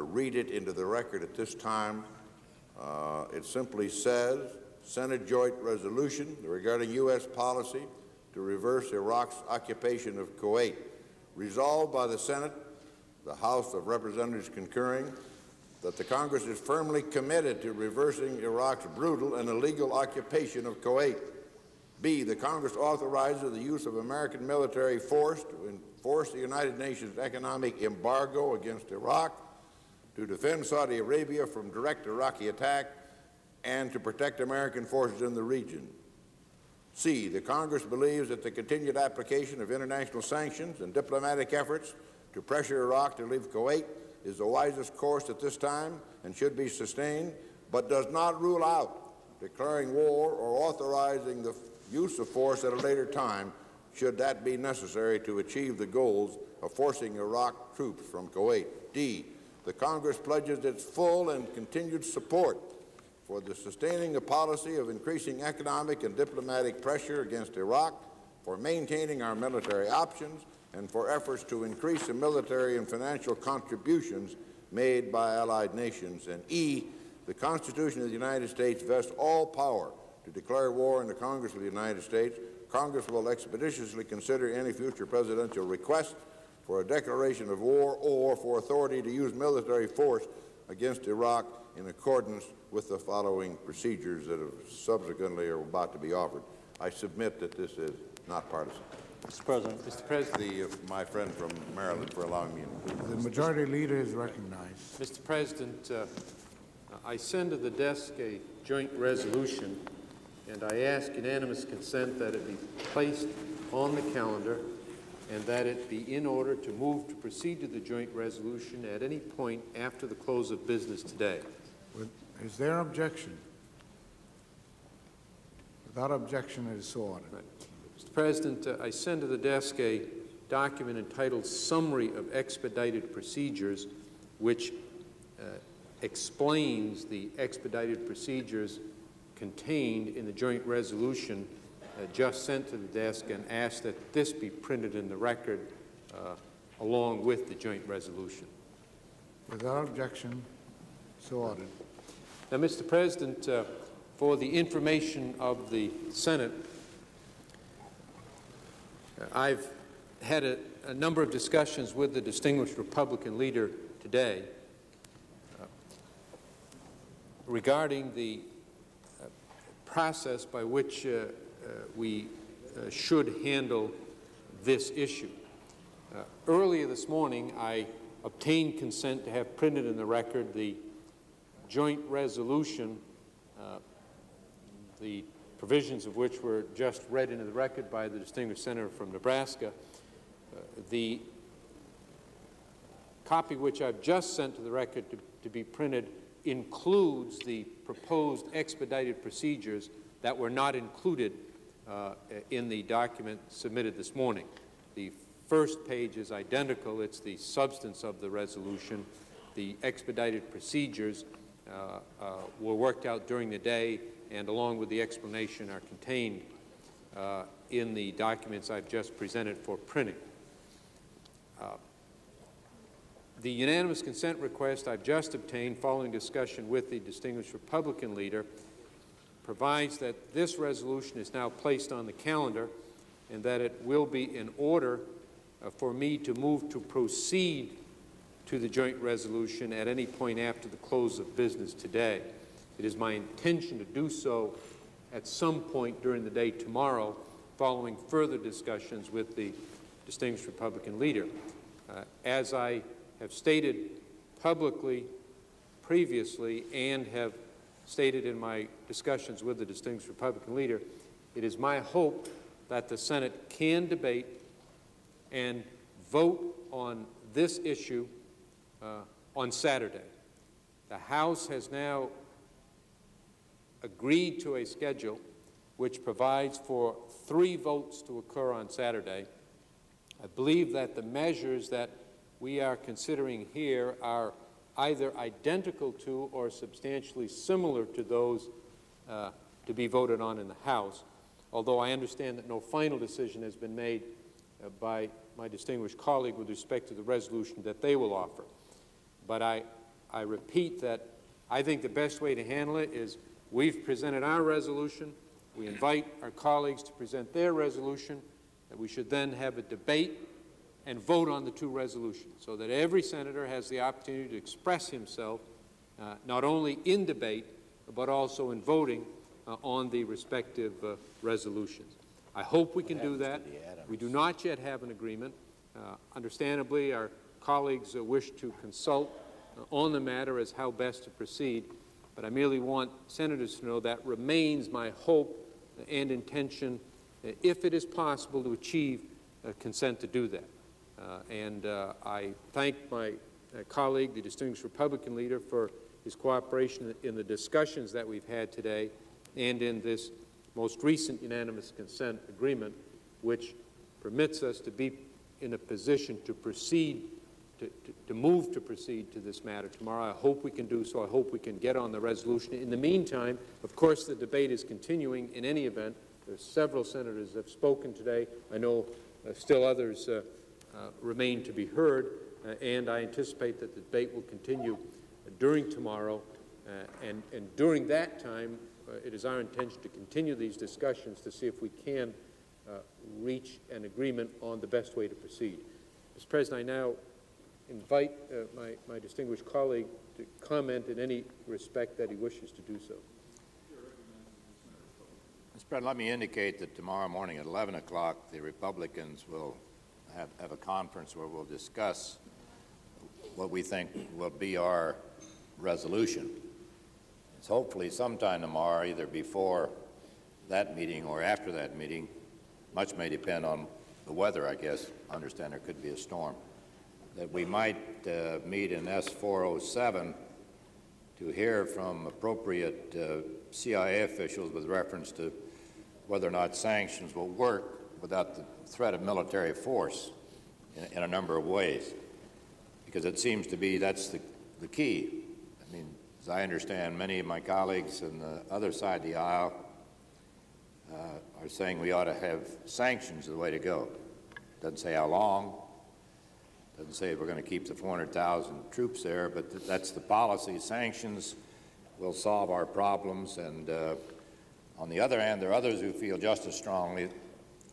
read it into the record at this time. It simply says, Senate Joint Resolution regarding U.S. policy to reverse Iraq's occupation of Kuwait. Resolved by the Senate, the House of Representatives concurring, that the Congress is firmly committed to reversing Iraq's brutal and illegal occupation of Kuwait. B, the Congress authorizes the use of American military force to enforce the United Nations economic embargo against Iraq, to defend Saudi Arabia from direct Iraqi attack, and to protect American forces in the region. C, the Congress believes that the continued application of international sanctions and diplomatic efforts to pressure Iraq to leave Kuwait is the wisest course at this time and should be sustained, but does not rule out declaring war or authorizing the use of force at a later time should that be necessary to achieve the goals of forcing Iraq troops from Kuwait. D, the Congress pledges its full and continued support for the sustaining a policy of increasing economic and diplomatic pressure against Iraq, for maintaining our military options, and for efforts to increase the military and financial contributions made by allied nations. And E, the Constitution of the United States vests all power to declare war in the Congress of the United States. Congress will expeditiously consider any future presidential request for a declaration of war or for authority to use military force against Iraq in accordance with the following procedures that have subsequently are about to be offered. I submit that this is not partisan. Mr. President. Mr. President. My friend from Maryland for allowing me. The Majority Leader is recognized. Mr. President, I send to the desk a joint resolution, and I ask unanimous consent that it be placed on the calendar and that it be in order to move to proceed to the joint resolution at any point after the close of business today. Is there objection? Without objection, it is so ordered. Right. Mr. President, I send to the desk a document entitled Summary of Expedited Procedures, which explains the expedited procedures contained in the joint resolution just sent to the desk, and ask that this be printed in the record along with the joint resolution. Without objection, so ordered. Now, Mr. President, for the information of the Senate, I've had a number of discussions with the distinguished Republican leader today regarding the process by which we should handle this issue. Earlier this morning, I obtained consent to have printed in the record the joint resolution, the provisions of which were just read into the record by the distinguished senator from Nebraska. The copy which I've just sent to the record to be printed includes the proposed expedited procedures that were not included in the document submitted this morning. The first page is identical. It's the substance of the resolution. The expedited procedures were worked out during the day, and along with the explanation are contained in the documents I've just presented for printing. The unanimous consent request I've just obtained following discussion with the distinguished Republican leader provides that this resolution is now placed on the calendar and that it will be in order for me to move to proceed to the joint resolution at any point after the close of business today. It is my intention to do so at some point during the day tomorrow, following further discussions with the distinguished Republican leader. As I have stated publicly previously and have stated in my discussions with the distinguished Republican leader, it is my hope that the Senate can debate and vote on this issue on Saturday. The House has now agreed to a schedule which provides for 3 votes to occur on Saturday. I believe that the measures that we are considering here are either identical to or substantially similar to those to be voted on in the House, although I understand that no final decision has been made by my distinguished colleague with respect to the resolution that they will offer. But I I repeat that I think the best way to handle it is we've presented our resolution. We invite our colleagues to present their resolution, that we should then have a debate and vote on the two resolutions so that every senator has the opportunity to express himself not only in debate but also in voting on the respective resolutions. I hope we can do that. We do not yet have an agreement. Understandably, our colleagues wish to consult on the matter as how best to proceed, but I merely want senators to know that remains my hope and intention, if it is possible to achieve consent to do that. I thank my colleague, the distinguished Republican leader, for his cooperation in the discussions that we've had today and in this most recent unanimous consent agreement, which permits us to be in a position to proceed, to move to proceed to this matter tomorrow. I hope we can do so. I hope we can get on the resolution. In the meantime, of course, the debate is continuing in any event. There's several senators that have spoken today. I know still others remain to be heard, and I anticipate that the debate will continue during tomorrow. And during that time, it is our intention to continue these discussions to see if we can reach an agreement on the best way to proceed. Mr. President, I now invite my distinguished colleague to comment in any respect that he wishes to do so. Mr. President, let me indicate that tomorrow morning at 11 o'clock, the Republicans will have a conference where we'll discuss what we think will be our resolution. It's hopefully sometime tomorrow, either before that meeting or after that meeting. Much may depend on the weather, I guess. I understand there could be a storm. That we might meet in S-407 to hear from appropriate CIA officials with reference to whether or not sanctions will work without the threat of military force in a number of ways. Because it seems to be that's the key. I mean, as I understand, many of my colleagues on the other side of the aisle are saying we ought to have sanctions as the way to go. Doesn't say how long, doesn't say we're going to keep the 400,000 troops there, but that's the policy. Sanctions will solve our problems, and on the other hand, there are others who feel just as strongly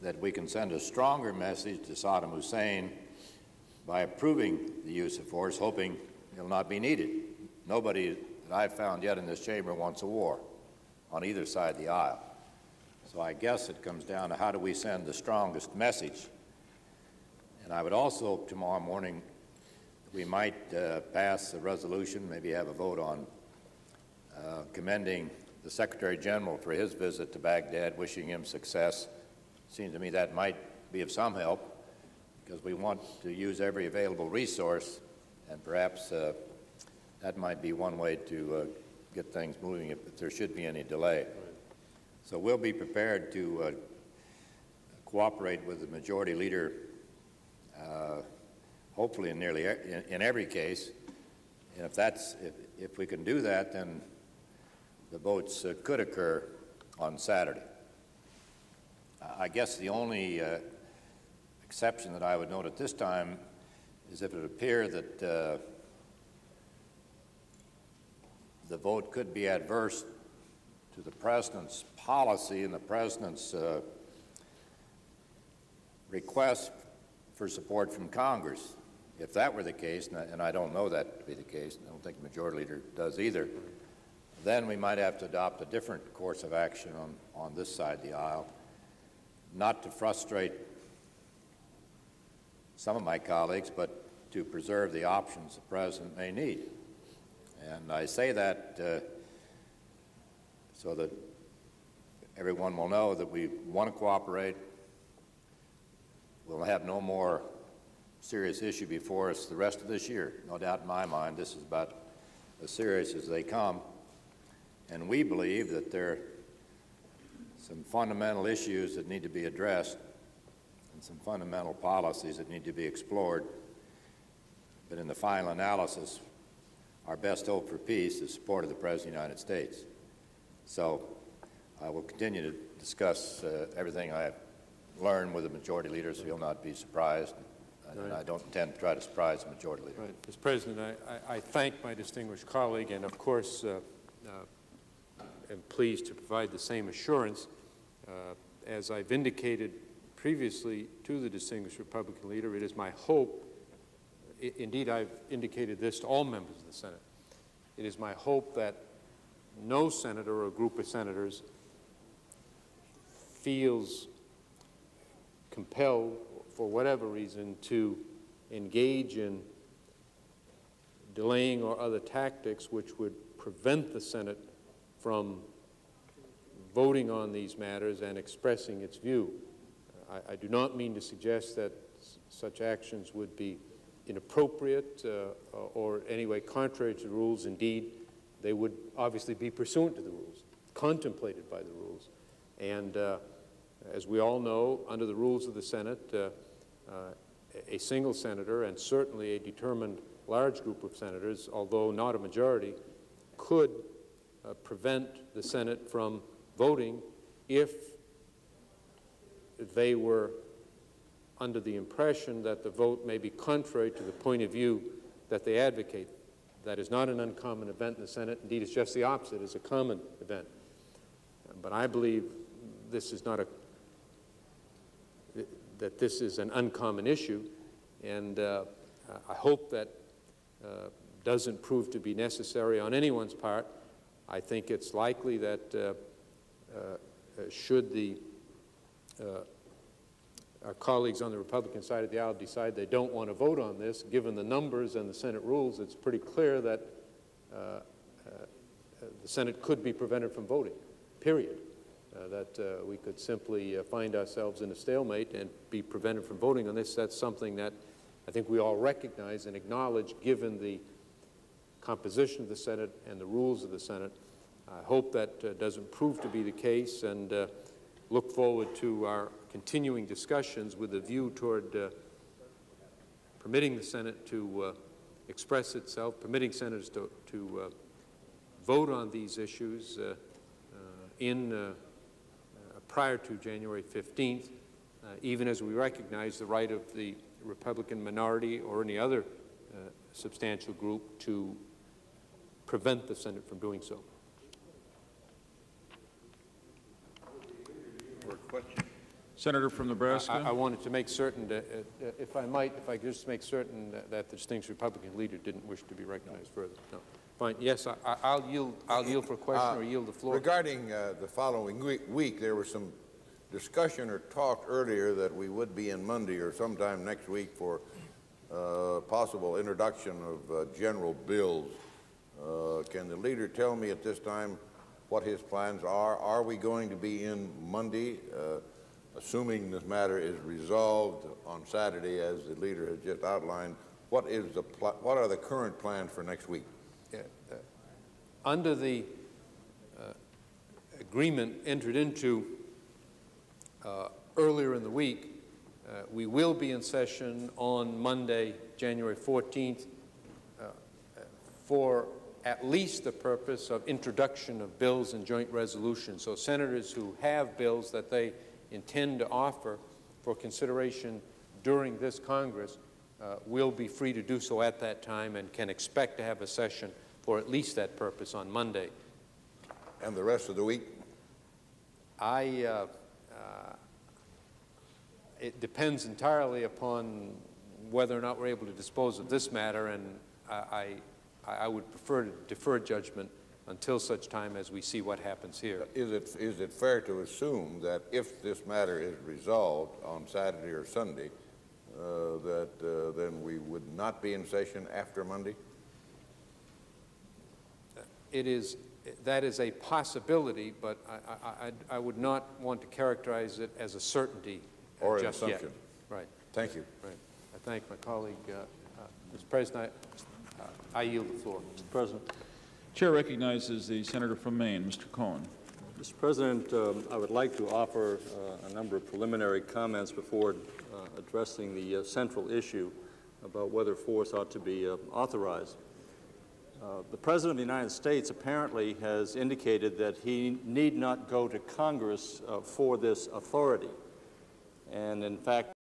that we can send a stronger message to Saddam Hussein by approving the use of force, hoping it'll not be needed. Nobody that I've found yet in this chamber wants a war on either side of the aisle. So I guess it comes down to how do we send the strongest message. And I would also hope tomorrow morning we might pass a resolution, maybe have a vote on commending the Secretary General for his visit to Baghdad, wishing him success. Seems to me that might be of some help, because we want to use every available resource, and perhaps that might be one way to get things moving if there should be any delay. So we'll be prepared to cooperate with the Majority Leader, hopefully in every case. And if we can do that, then the votes could occur on Saturday. I guess the only exception that I would note at this time is if it appeared that the vote could be adverse to the President's policy and the President's request for support from Congress. If that were the case, and I don't know that to be the case, and I don't think the Majority Leader does either, then we might have to adopt a different course of action on this side of the aisle, not to frustrate some of my colleagues, but to preserve the options the President may need. And I say that so that everyone will know that we want to cooperate. We'll have no more serious issue before us the rest of this year. No doubt in my mind, this is about as serious as they come. And we believe that there are some fundamental issues that need to be addressed and some fundamental policies that need to be explored. But in the final analysis, our best hope for peace is support of the President of the United States. So I will continue to discuss everything I have learned with the Majority Leader, so he'll not be surprised. and I don't intend to try to surprise the majority leader. Right. Mr. President, I thank my distinguished colleague, and of course am pleased to provide the same assurance. As I've indicated previously to the distinguished Republican leader, it is my hope, indeed I've indicated this to all members of the Senate, it is my hope that no senator or group of senators feels compelled, for whatever reason, to engage in delaying or other tactics which would prevent the Senate from voting on these matters and expressing its view. I do not mean to suggest that such actions would be inappropriate or anyway contrary to the rules. Indeed, they would obviously be pursuant to the rules, contemplated by the rules. And as we all know, under the rules of the Senate, a single senator, and certainly a determined large group of senators, although not a majority, could prevent the Senate from voting if they were under the impression that the vote may be contrary to the point of view that they advocate. That is not an uncommon event in the Senate. Indeed, it's just the opposite. It's a common event. But I believe this is not that this is an uncommon issue, and I hope that doesn't prove to be necessary on anyone's part. I think it's likely that should our colleagues on the Republican side of the aisle decide they don't want to vote on this, given the numbers and the Senate rules, it's pretty clear that the Senate could be prevented from voting, period. That we could simply find ourselves in a stalemate and be prevented from voting on this. That's something that I think we all recognize and acknowledge, given the composition of the Senate and the rules of the Senate. I hope that doesn't prove to be the case, and look forward to our continuing discussions with a view toward permitting the Senate to express itself, permitting senators to vote on these issues prior to January 15th, even as we recognize the right of the Republican minority or any other substantial group to prevent the Senate from doing so. Senator from Nebraska. I wanted to make certain that, if I could just make certain that the distinguished Republican leader didn't wish to be recognized further. No. Fine. Yes, I'll yield for a question or yield the floor. Regarding the following week, there was some discussion or talk earlier that we would be in Monday or sometime next week for possible introduction of general bills. Can the leader tell me at this time what his plans are? Are we going to be in Monday, assuming this matter is resolved on Saturday, as the leader has just outlined? What are the current plans for next week? Under the agreement entered into earlier in the week, we will be in session on Monday, January 14th, for at least the purpose of introduction of bills and joint resolutions. So senators who have bills that they intend to offer for consideration during this Congress will be free to do so at that time and can expect to have a session for at least that purpose on Monday. And the rest of the week? It depends entirely upon whether or not we're able to dispose of this matter, and I would prefer to defer judgment until such time as we see what happens here. Is it fair to assume that if this matter is resolved on Saturday or Sunday, then we would not be in session after Monday? That is a possibility, but I would not want to characterize it as a certainty or just an assumption. Yet. Right. Thank you. Right. I thank my colleague. Mr. President, I yield the floor. Mr. President. Chair recognizes the senator from Maine, Mr. Cohen. Mr. President, I would like to offer a number of preliminary comments before addressing the central issue about whether force ought to be authorized. The President of the United States apparently has indicated that he need not go to Congress for this authority. And in fact,